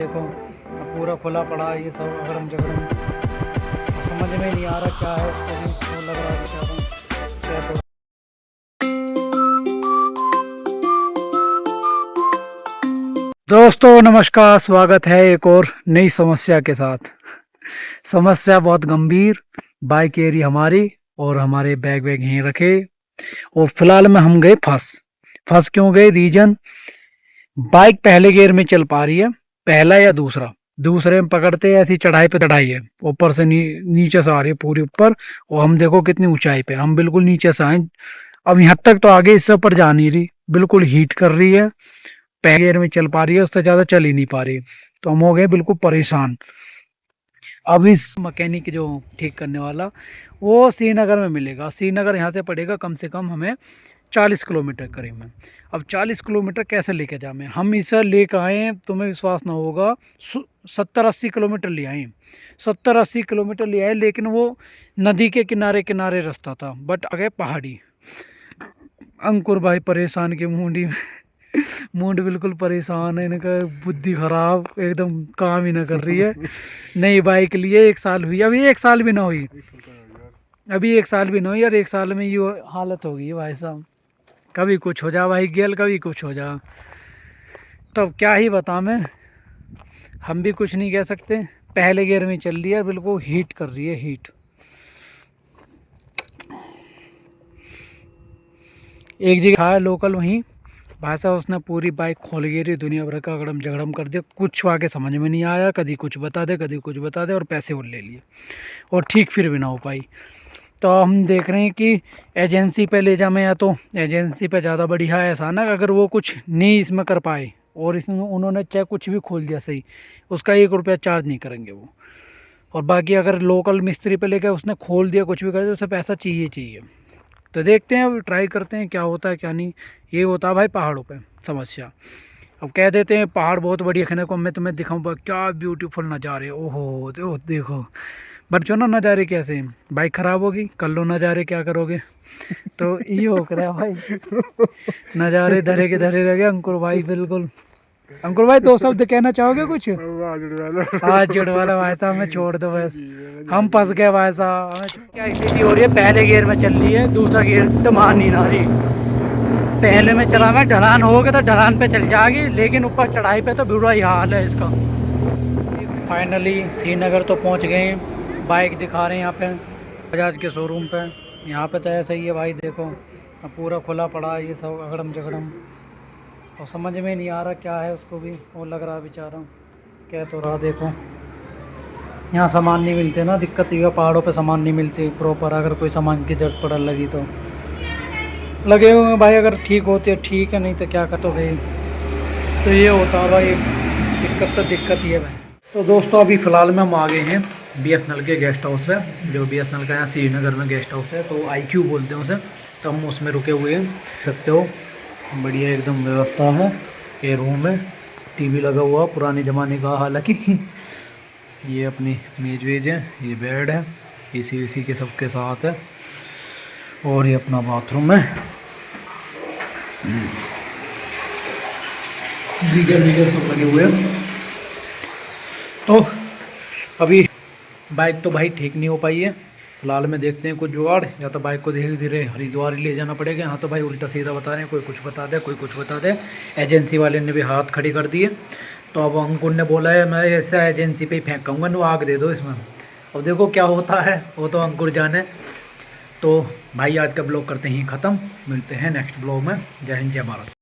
देखो अब पूरा खुला पड़ा है ये सब अगड़म जगड़म। समझ में नहीं आ रहा क्या है उसको भी, वो लग रहा है बेचारा क्या तो। दोस्तों नमस्कार, स्वागत है एक और नई समस्या के साथ। समस्या बहुत गंभीर। बाइक एरी हमारी और हमारे बैग वैग यहीं रखे और फिलहाल में हम गए फंस क्यों गए? रीजन, बाइक पहले गियर में चल पा रही है, पहला या दूसरा। दूसरे में पकड़ते ऐसी चढ़ाई पे चढ़ाई है, ऊपर से नीचे से आ रही है पूरी ऊपर। और हम देखो कितनी ऊंचाई पे, हम बिल्कुल नीचे से आए। अब यहाँ तक तो आगे, इससे ऊपर जा नहीं रही, बिल्कुल हीट कर रही है। पहले गियर में चल पा रही है, उससे ज्यादा चल ही नहीं पा रही। तो हम हो गए बिल्कुल परेशान। अब इस मैकेनिक जो ठीक करने वाला वो श्रीनगर में मिलेगा। श्रीनगर यहाँ से पड़ेगा कम से कम हमें 40 किलोमीटर करीब में। अब 40 किलोमीटर कैसे लेके जाएं? हम इसे लेकर आए, तुम्हें विश्वास ना होगा, 70-80 किलोमीटर ले आए। 70-80 किलोमीटर ले आए, लेकिन वो नदी के किनारे किनारे रास्ता था, बट आगे पहाड़ी। अंकुर भाई परेशान के मुंडी मूड बिल्कुल परेशान है, इनका बुद्धि खराब एकदम, काम ही ना कर रही है। नई बाइक लिए 1 साल हुई, अभी 1 साल भी ना हुई, अभी 1 साल भी ना हुई और 1 साल में ये हालत हो गई है भाई साहब। कभी कुछ हो जा भाई गेल, कभी कुछ हो जा। तब क्या ही बता मैं, हम भी कुछ नहीं कह सकते। पहले गियर में चल रही है, बिल्कुल हीट कर रही है, हीट। एक जगह है लोकल, वहीं भाई साहब उसने पूरी बाइक खोल गिरी, दुनिया भर का अगड़म जगड़म कर दिया। कुछ आगे समझ में नहीं आया, कभी कुछ बता दे कभी कुछ बता दे, और पैसे वो ले लिए और ठीक फिर भी ना हो पाई। तो हम देख रहे हैं कि एजेंसी पे ले जाएं, या तो एजेंसी पे ज़्यादा बढ़िया है। ऐसा ना अगर वो कुछ नहीं इसमें कर पाए और इसमें उन्होंने चाहे कुछ भी खोल दिया सही, उसका 1 रुपया चार्ज नहीं करेंगे वो। और बाकी अगर लोकल मिस्त्री पे लेकर उसने खोल दिया, कुछ भी कर दिया, उसे पैसा चाहिए चाहिए। तो देखते हैं, अब ट्राई करते हैं क्या होता है क्या नहीं। ये होता है भाई पहाड़ों पे समस्या। अब कह देते हैं पहाड़ बहुत बढ़िया, कहने को मैं तुम्हें दिखाऊँ क्या ब्यूटीफुल नज़ारे, ओहो देखो। बट जो ना नज़ारे कैसे हैं, बाइक ख़राब होगी, कर लो नज़ारे, क्या करोगे? तो ये हो रहा है भाई, नज़ारे धरे के धरे रह गए। अंकुर भाई बिल्कुल, अंकुर भाई 2 शब्द कहना चाहोगे कुछ? हाथ जुड़वा लो भाई साहब, हमें छोड़ दो बस, हम फंस गए भाई साहब। हमें क्या स्थिति हो रही है, पहले गियर में चल रही है, दूसरा गियर तो मान नहीं आ रही। पहले में चला मैं, ढलान हो गया तो ढलान पे चल जाएगी, लेकिन ऊपर चढ़ाई पे तो बुरा ही हाल है इसका। फाइनली श्रीनगर तो पहुंच गए। बाइक दिखा रहे हैं यहाँ पे बजाज के शोरूम पे। यहाँ पे तो ऐसा ही है भाई, देखो अब पूरा खुला पड़ा है ये सब अगड़म जगड़म, और समझ में नहीं आ रहा क्या है उसको भी। वो लग रहा बेचारा कह तो रहा, देखो यहाँ सामान नहीं मिलते ना, दिक्कत ये है पहाड़ों पे सामान नहीं मिलती प्रॉपर। अगर कोई सामान की जरूरत पड़ लगी तो लगे हुए भाई, अगर ठीक होते ठीक है, नहीं तो क्या कर तो भाई। तो ये होता है भाई, दिक्कत ही है भाई। तो दोस्तों अभी फ़िलहाल में हम आ गए हैं BSNL के गेस्ट हाउस पे, जो BSNL का यहाँ श्रीनगर में गेस्ट हाउस है, तो IQ बोलते हैं उसे। तो हम उसमें रुके हुए हैं, सकते हो, बढ़िया एकदम व्यवस्था है। ये रूम है, TV लगा हुआ पुराने ज़माने का, हालांकि ये अपनी मेज वेज है, ये बेड है, AC के सबके साथ है, और ये अपना बाथरूम है। गीजर सब लगे हुए हैं। तो अभी बाइक तो भाई ठीक नहीं हो पाई है, फिलहाल में देखते हैं कुछ जुगाड़, या तो बाइक को धीरे धीरे हरिद्वार ले जाना पड़ेगा। यहाँ तो भाई उल्टा सीधा बता रहे हैं, कोई कुछ बता दे कोई कुछ बता दे। एजेंसी वाले ने भी हाथ खड़ी कर दिए। तो अब अंकुर ने बोला है मैं ऐसा एजेंसी पे ही फेंकूँगा, नो आग दे दो इसमें। अब देखो क्या होता है, वो तो अंकुर जाने। तो भाई आज का ब्लॉग करते ही ख़त्म, मिलते हैं नेक्स्ट ब्लॉग में। जय हिंद जय भारत।